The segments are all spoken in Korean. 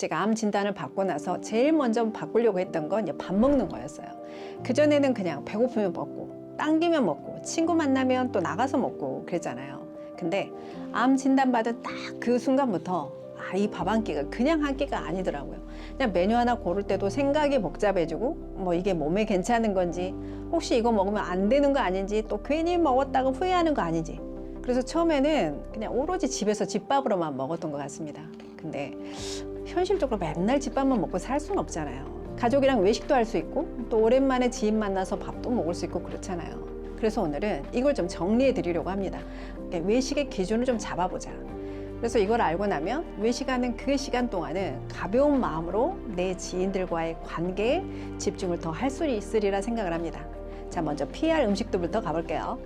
제가 암 진단을 받고 나서 제일 먼저 바꾸려고 했던 건 밥 먹는 거였어요. 그전에는 그냥 배고프면 먹고 당기면 먹고 친구 만나면 또 나가서 먹고 그랬잖아요. 근데 암 진단 받은 딱 그 순간부터 이 밥 한 끼가 그냥 한 끼가 아니더라고요. 그냥 메뉴 하나 고를 때도 생각이 복잡해지고 뭐 이게 몸에 괜찮은 건지 혹시 이거 먹으면 안 되는 거 아닌지 또 괜히 먹었다가 후회하는 거 아닌지. 그래서 처음에는 그냥 오로지 집에서 집밥으로만 먹었던 것 같습니다. 근데 현실적으로 맨날 집밥만 먹고 살 수는 없잖아요. 가족이랑 외식도 할 수 있고 또 오랜만에 지인 만나서 밥도 먹을 수 있고 그렇잖아요. 그래서 오늘은 이걸 좀 정리해 드리려고 합니다. 외식의 기준을 좀 잡아보자. 그래서 이걸 알고 나면 외식하는 그 시간 동안은 가벼운 마음으로 내 지인들과의 관계에 집중을 더 할 수 있으리라 생각을 합니다. 자, 먼저 피할 음식들부터 가볼게요.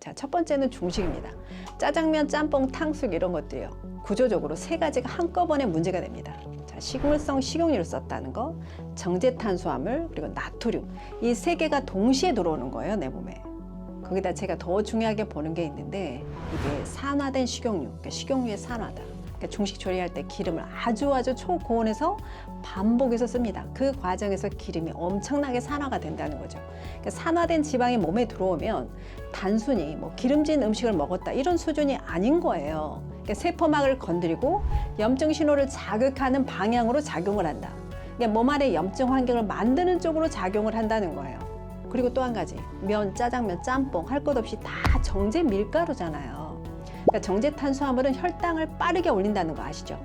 자, 첫 번째는 중식입니다. 짜장면, 짬뽕, 탕수육 이런 것들이요. 구조적으로 세 가지가 한꺼번에 문제가 됩니다. 자, 식물성 식용유를 썼다는 거, 정제탄수화물, 그리고 나트륨. 이 세 개가 동시에 들어오는 거예요, 내 몸에. 거기다 제가 더 중요하게 보는 게 있는데 이게 산화된 식용유, 그러니까 식용유의 산화다. 그러니까 중식 조리할 때 기름을 아주 초고온에서 반복해서 씁니다. 그 과정에서 기름이 엄청나게 산화가 된다는 거죠. 그러니까 산화된 지방이 몸에 들어오면 단순히 뭐 기름진 음식을 먹었다 이런 수준이 아닌 거예요. 그러니까 세포막을 건드리고 염증 신호를 자극하는 방향으로 작용을 한다. 그러니까 몸 안에 염증 환경을 만드는 쪽으로 작용을 한다는 거예요. 그리고 또 한 가지, 면, 짜장면, 짬뽕 할 것 없이 다 정제 밀가루잖아요. 그러니까 정제 탄수화물은 혈당을 빠르게 올린다는 거 아시죠?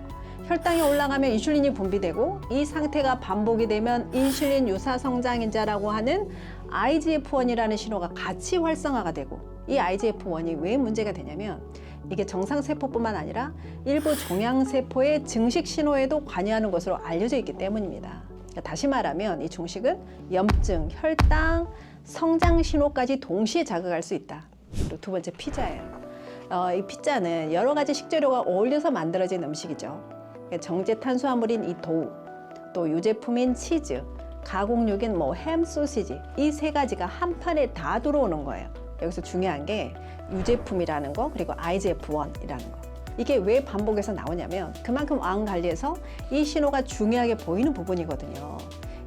혈당이 올라가면 인슐린이 분비되고 이 상태가 반복이 되면 인슐린 유사 성장인자라고 하는 IGF-1이라는 신호가 같이 활성화가 되고 이 IGF-1이 왜 문제가 되냐면 이게 정상세포뿐만 아니라 일부 종양세포의 증식 신호에도 관여하는 것으로 알려져 있기 때문입니다. 그러니까 다시 말하면 이 중식은 염증, 혈당, 성장 신호까지 동시에 자극할 수 있다. 그리고 두 번째 피자예요. 이 피자는 여러 가지 식재료가 어울려서 만들어진 음식이죠. 정제 탄수화물인 이 도우, 또 유제품인 치즈, 가공육인 햄, 소시지 이 세 가지가 한 판에 다 들어오는 거예요. 여기서 중요한 게 유제품이라는 거 그리고 IGF-1이라는 거. 이게 왜 반복해서 나오냐면 그만큼 왕 관리에서 이 신호가 중요하게 보이는 부분이거든요.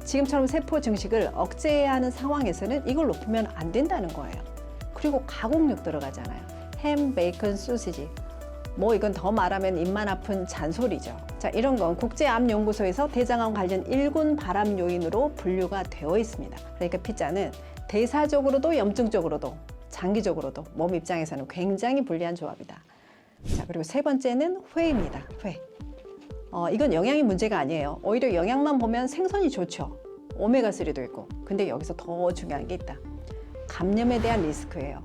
지금처럼 세포 증식을 억제해야 하는 상황에서는 이걸 높이면 안 된다는 거예요. 그리고 가공육 들어가잖아요. 햄, 베이컨, 소시지. 이건 더 말하면 입만 아픈 잔소리죠. 자, 이런 건 국제암연구소에서 대장암 관련 1군 발암 요인으로 분류가 되어 있습니다. 그러니까 피자는 대사적으로도 염증적으로도 장기적으로도 몸 입장에서는 굉장히 불리한 조합이다. 자, 그리고 세 번째는 회입니다. 회. 이건 영양이 문제가 아니에요. 오히려 영양만 보면 생선이 좋죠. 오메가3도 있고. 근데 여기서 더 중요한 게 있다. 감염에 대한 리스크예요.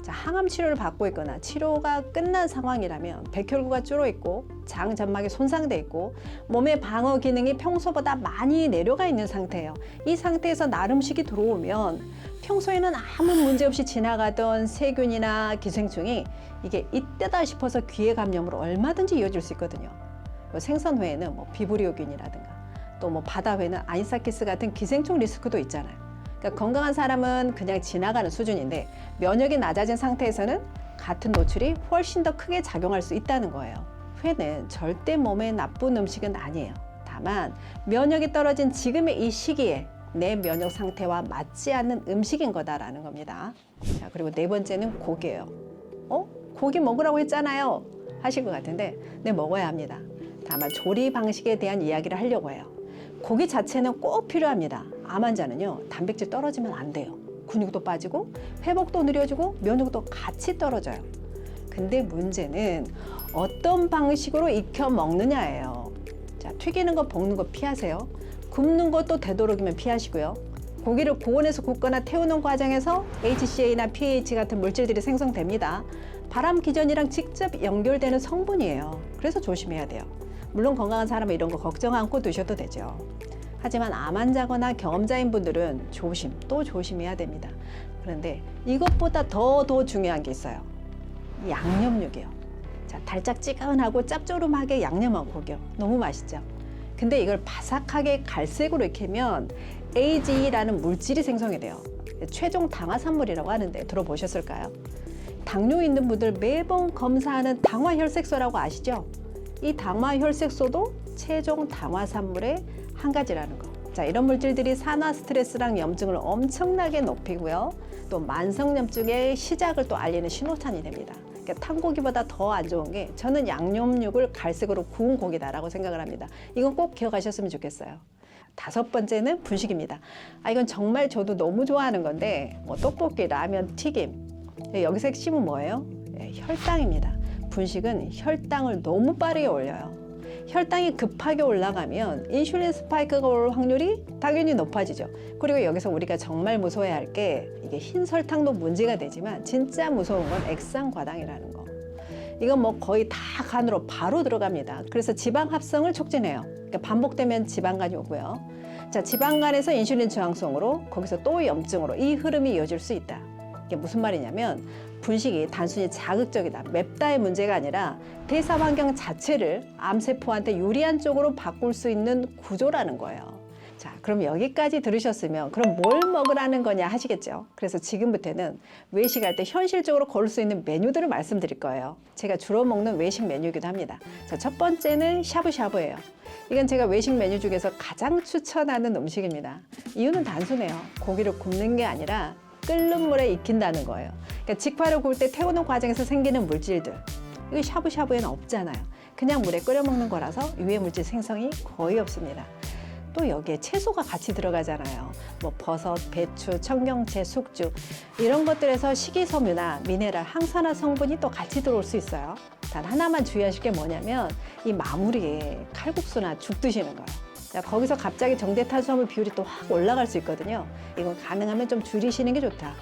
자, 항암 치료를 받고 있거나 치료가 끝난 상황이라면 백혈구가 줄어 있고 장 점막이 손상돼 있고 몸의 방어 기능이 평소보다 많이 내려가 있는 상태예요. 이 상태에서 날 음식이 들어오면 평소에는 아무 문제 없이 지나가던 세균이나 기생충이 이게 이때다 싶어서 기회 감염으로 얼마든지 이어질 수 있거든요. 생선회에는 비브리오균이라든가 또 바다회는 아니사키스 같은 기생충 리스크도 있잖아요. 그러니까 건강한 사람은 그냥 지나가는 수준인데 면역이 낮아진 상태에서는 같은 노출이 훨씬 더 크게 작용할 수 있다는 거예요. 회는 절대 몸에 나쁜 음식은 아니에요. 다만 면역이 떨어진 지금의 이 시기에 내 면역 상태와 맞지 않는 음식인 거다라는 겁니다. 자, 그리고 네 번째는 고기예요. 고기 먹으라고 했잖아요 하실 것 같은데 네, 먹어야 합니다. 다만 조리 방식에 대한 이야기를 하려고 해요. 고기 자체는 꼭 필요합니다. 암 환자는요, 단백질 떨어지면 안 돼요. 근육도 빠지고 회복도 느려지고 면역도 같이 떨어져요. 근데 문제는 어떤 방식으로 익혀 먹느냐예요. 자, 튀기는 거 볶는 거 피하세요. 굽는 것도 되도록이면 피하시고요. 고기를 고온에서 굽거나 태우는 과정에서 HCA나 PAH 같은 물질들이 생성됩니다. 발암 기전이랑 직접 연결되는 성분이에요. 그래서 조심해야 돼요. 물론 건강한 사람은 이런 거 걱정 않고 드셔도 되죠. 하지만 암 환자거나 경험자인 분들은 또 조심해야 됩니다. 그런데 이것보다 더 중요한 게 있어요. 양념육이요. 자, 달짝지근하고 짭조름하게 양념한 고기요. 너무 맛있죠? 근데 이걸 바삭하게 갈색으로 익히면 AGE라는 물질이 생성이 돼요. 최종 당화산물이라고 하는데 들어보셨을까요? 당뇨 있는 분들 매번 검사하는 당화혈색소라고 아시죠? 이 당화혈색소도 체중 당화산물의 한 가지라는 거. 자, 이런 물질들이 산화 스트레스랑 염증을 엄청나게 높이고요. 또 만성염증의 시작을 또 알리는 신호탄이 됩니다. 그러니까 탄 고기보다 더 안 좋은 게 저는 양념육을 갈색으로 구운 고기다라고 생각을 합니다. 이건 꼭 기억하셨으면 좋겠어요. 다섯 번째는 분식입니다. 이건 정말 저도 너무 좋아하는 건데 뭐 떡볶이, 라면, 튀김. 여기서 핵심은 뭐예요? 혈당입니다. 분식은 혈당을 너무 빠르게 올려요. 혈당이 급하게 올라가면 인슐린 스파이크가 올 확률이 당연히 높아지죠. 그리고 여기서 우리가 정말 무서워해야 할 게 이게 흰 설탕도 문제가 되지만 진짜 무서운 건 액상과당이라는 거. 이건 뭐 거의 다 간으로 바로 들어갑니다. 그래서 지방 합성을 촉진해요. 그러니까 반복되면 지방간이 오고요. 자, 지방간에서 인슐린 저항성으로 거기서 또 염증으로 이 흐름이 이어질 수 있다. 이게 무슨 말이냐면 분식이 단순히 자극적이다, 맵다의 문제가 아니라 대사 환경 자체를 암세포한테 유리한 쪽으로 바꿀 수 있는 구조라는 거예요. 자, 그럼 여기까지 들으셨으면 그럼 뭘 먹으라는 거냐 하시겠죠. 그래서 지금부터는 외식할 때 현실적으로 걸을 수 있는 메뉴들을 말씀드릴 거예요. 제가 주로 먹는 외식 메뉴이기도 합니다. 자, 첫 번째는 샤브샤브예요. 이건 제가 외식 메뉴 중에서 가장 추천하는 음식입니다. 이유는 단순해요. 고기를 굽는 게 아니라 끓는 물에 익힌다는 거예요. 그러니까 직화를 구울 때 태우는 과정에서 생기는 물질들, 이거 샤브샤브에는 없잖아요. 그냥 물에 끓여 먹는 거라서 유해 물질 생성이 거의 없습니다. 또 여기에 채소가 같이 들어가잖아요. 뭐 버섯, 배추, 청경채, 숙주 이런 것들에서 식이섬유나 미네랄, 항산화 성분이 또 같이 들어올 수 있어요. 단 하나만 주의하실 게 뭐냐면 이 마무리에 칼국수나 죽 드시는 거예요. 자, 거기서 갑자기 정제탄수화물 비율이 또 확 올라갈 수 있거든요. 이건 가능하면 좀 줄이시는 게 좋다.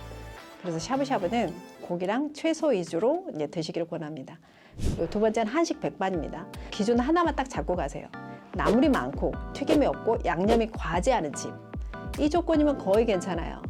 그래서 샤브샤브는 고기랑 채소 위주로 이제 드시기를 권합니다. 그리고 두 번째는 한식 백반입니다. 기준 하나만 딱 잡고 가세요. 나물이 많고 튀김이 없고 양념이 과하지 않은 집. 이 조건이면 거의 괜찮아요.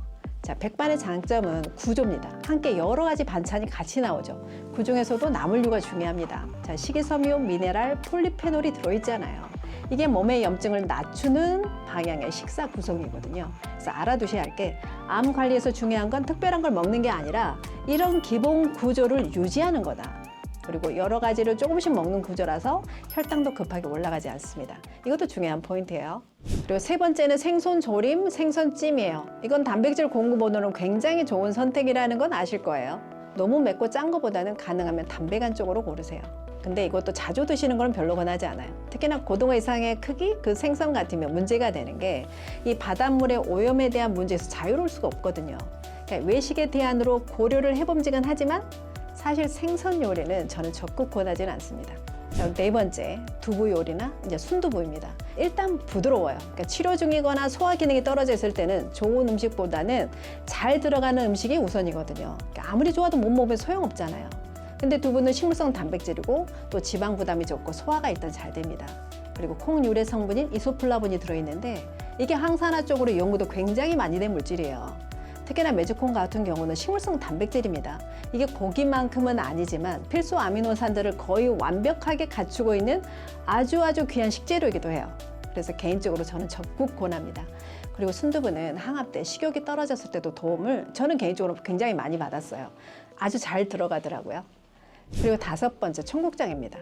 자, 백반의 장점은 구조입니다. 함께 여러 가지 반찬이 같이 나오죠. 그 중에서도 나물류가 중요합니다. 자, 식이섬유, 미네랄, 폴리페놀이 들어있잖아요. 이게 몸의 염증을 낮추는 방향의 식사 구성이거든요. 그래서 알아두셔야 할 게 암 관리에서 중요한 건 특별한 걸 먹는 게 아니라 이런 기본 구조를 유지하는 거다. 그리고 여러 가지를 조금씩 먹는 구조라서 혈당도 급하게 올라가지 않습니다. 이것도 중요한 포인트예요. 그리고 세 번째는 생선 조림, 생선찜이에요. 이건 단백질 공급원으로는 굉장히 좋은 선택이라는 건 아실 거예요. 너무 맵고 짠 것보다는 가능하면 담백한 쪽으로 고르세요. 근데 이것도 자주 드시는 건 별로 권하지 않아요. 특히나 고등어 이상의 크기, 그 생선 같으면 문제가 되는 게 이 바닷물의 오염에 대한 문제에서 자유로울 수가 없거든요. 그러니까 외식의 대안으로 고려를 해봄직은 하지만 사실 생선 요리는 저는 적극 권하지는 않습니다. 자, 네 번째, 두부 요리나 이제 순두부입니다. 일단 부드러워요. 그러니까 치료 중이거나 소화 기능이 떨어져 있을 때는 좋은 음식보다는 잘 들어가는 음식이 우선이거든요. 그러니까 아무리 좋아도 못 먹으면 소용없잖아요. 근데 두부는 식물성 단백질이고 또 지방 부담이 적고 소화가 일단 잘 됩니다. 그리고 콩 유래 성분인 이소플라본이 들어있는데 이게 항산화 쪽으로 연구도 굉장히 많이 된 물질이에요. 특히나 메주콩 같은 경우는 식물성 단백질입니다. 이게 고기만큼은 아니지만 필수 아미노산들을 거의 완벽하게 갖추고 있는 아주 귀한 식재료이기도 해요. 그래서 개인적으로 저는 적극 권합니다. 그리고 순두부는 항암 때 식욕이 떨어졌을 때도 도움을 저는 개인적으로 굉장히 많이 받았어요. 아주 잘 들어가더라고요. 그리고 다섯 번째, 청국장입니다.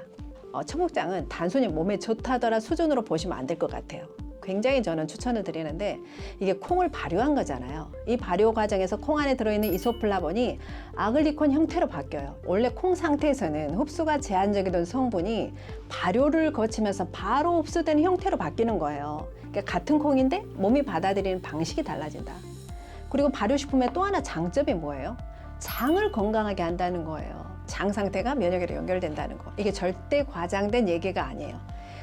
청국장은 단순히 몸에 좋다더라 수준으로 보시면 안 될 것 같아요. 굉장히 저는 추천을 드리는데 이게 콩을 발효한 거잖아요. 이 발효 과정에서 콩 안에 들어있는 이소플라본이 아글리콘 형태로 바뀌어요. 원래 콩 상태에서는 흡수가 제한적이던 성분이 발효를 거치면서 바로 흡수되는 형태로 바뀌는 거예요. 그러니까 같은 콩인데 몸이 받아들이는 방식이 달라진다. 그리고 발효식품의 또 하나 장점이 뭐예요? 장을 건강하게 한다는 거예요. 장 상태가 면역으로 연결된다는 거. 이게 절대 과장된 얘기가 아니에요.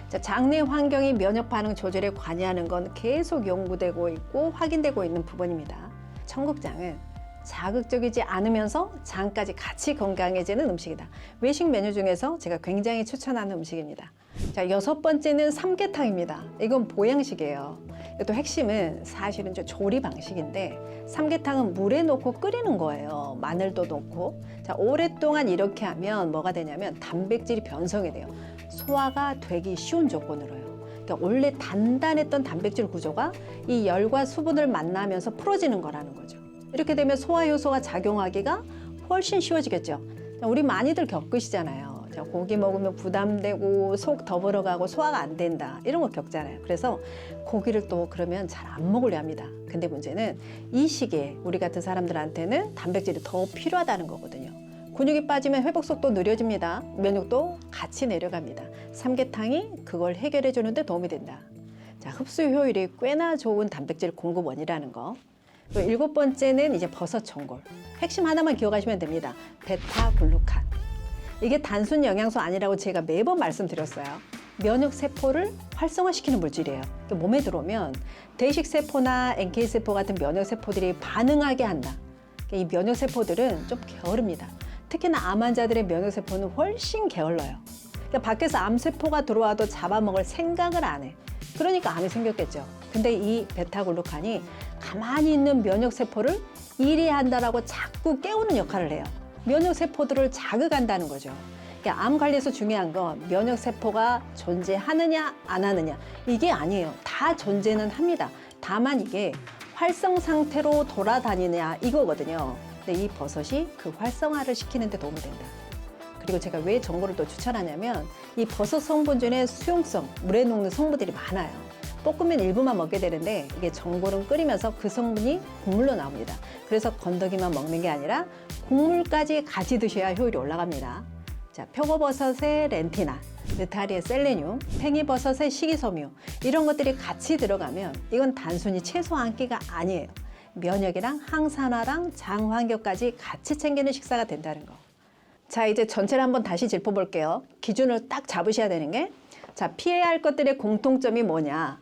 자, 장내 환경이 면역 반응 조절에 관여하는 건 계속 연구되고 있고 확인되고 있는 부분입니다. 청국장은 자극적이지 않으면서 장까지 같이 건강해지는 음식이다. 외식 메뉴 중에서 제가 굉장히 추천하는 음식입니다. 자, 여섯 번째는 삼계탕입니다. 이건 보양식이에요. 또 핵심은 사실은 좀 조리 방식인데 삼계탕은 물에 넣고 끓이는 거예요. 마늘도 넣고. 자, 오랫동안 이렇게 하면 뭐가 되냐면 단백질이 변성이 돼요. 소화가 되기 쉬운 조건으로요. 그러니까 원래 단단했던 단백질 구조가 이 열과 수분을 만나면서 풀어지는 거라는 거죠. 이렇게 되면 소화 효소가 작용하기가 훨씬 쉬워지겠죠. 우리 많이들 겪으시잖아요. 고기 먹으면 부담되고 속 더불어가고 소화가 안 된다 이런 거 겪잖아요. 그래서 고기를 또 그러면 잘 안 먹으려 합니다. 근데 문제는 이 시기에 우리 같은 사람들한테는 단백질이 더 필요하다는 거거든요. 근육이 빠지면 회복 속도 느려집니다. 면역도 같이 내려갑니다. 삼계탕이 그걸 해결해 주는데 도움이 된다. 자, 흡수 효율이 꽤나 좋은 단백질 공급원이라는 거. 그리고 7번째는 이제 버섯 전골. 핵심 하나만 기억하시면 됩니다. 베타글루칸. 이게 단순 영양소 아니라고 제가 매번 말씀드렸어요. 면역 세포를 활성화시키는 물질이에요. 몸에 들어오면 대식 세포나 NK 세포 같은 면역 세포들이 반응하게 한다. 이 면역 세포들은 좀 게으릅니다. 특히나 암 환자들의 면역 세포는 훨씬 게을러요. 그러니까 밖에서 암 세포가 들어와도 잡아먹을 생각을 안 해. 그러니까 암이 생겼겠죠. 근데 이 베타글루칸이 가만히 있는 면역 세포를 일해한다라고 자꾸 깨우는 역할을 해요. 면역 세포들을 자극한다는 거죠. 그러니까 암 관리에서 중요한 건 면역 세포가 존재하느냐 안 하느냐 이게 아니에요. 다 존재는 합니다. 다만 이게 활성 상태로 돌아다니냐 이거거든요. 근데 이 버섯이 그 활성화를 시키는 데 도움이 된다. 그리고 제가 왜 전골을 또 추천하냐면 이 버섯 성분 중에 수용성, 물에 녹는 성분들이 많아요. 볶으면 일부만 먹게 되는데 이게 전골은 끓이면서 그 성분이 국물로 나옵니다. 그래서 건더기만 먹는 게 아니라 국물까지 같이 드셔야 효율이 올라갑니다. 자, 표고버섯의 렌티나, 느타리의 셀레늄, 팽이버섯의 식이섬유 이런 것들이 같이 들어가면 이건 단순히 채소 한 끼가 아니에요. 면역이랑 항산화랑 장 환경까지 같이 챙기는 식사가 된다는 거. 자, 이제 전체를 한번 다시 짚어볼게요. 기준을 딱 잡으셔야 되는 게 자, 피해야 할 것들의 공통점이 뭐냐.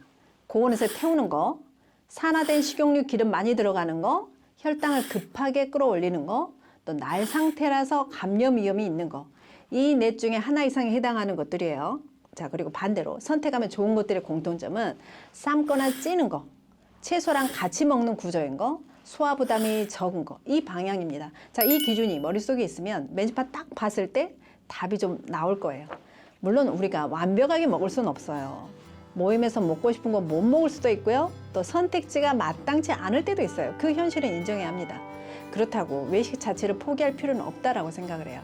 고온에서 태우는 거, 산화된 식용유 기름 많이 들어가는 거, 혈당을 급하게 끌어올리는 거, 또 날 상태라서 감염 위험이 있는 거. 이 넷 중에 하나 이상에 해당하는 것들이에요. 자, 그리고 반대로 선택하면 좋은 것들의 공통점은 삶거나 찌는 거, 채소랑 같이 먹는 구조인 거, 소화 부담이 적은 거, 이 방향입니다. 자, 이 기준이 머릿속에 있으면 메뉴판 딱 봤을 때 답이 좀 나올 거예요. 물론 우리가 완벽하게 먹을 수는 없어요. 모임에서 먹고 싶은 거 못 먹을 수도 있고요. 또 선택지가 마땅치 않을 때도 있어요. 그 현실은 인정해야 합니다. 그렇다고 외식 자체를 포기할 필요는 없다라고 생각을 해요.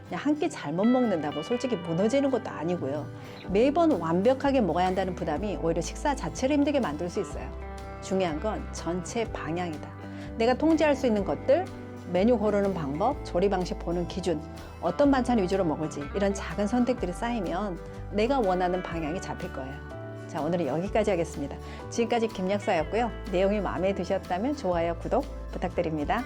그냥 한 끼 잘못 먹는다고 솔직히 무너지는 것도 아니고요. 매번 완벽하게 먹어야 한다는 부담이 오히려 식사 자체를 힘들게 만들 수 있어요. 중요한 건 전체 방향이다. 내가 통제할 수 있는 것들, 메뉴 고르는 방법, 조리 방식 보는 기준, 어떤 반찬 위주로 먹을지 이런 작은 선택들이 쌓이면 내가 원하는 방향이 잡힐 거예요. 자, 오늘은 여기까지 하겠습니다. 지금까지 김약사였고요. 내용이 마음에 드셨다면 좋아요, 구독 부탁드립니다.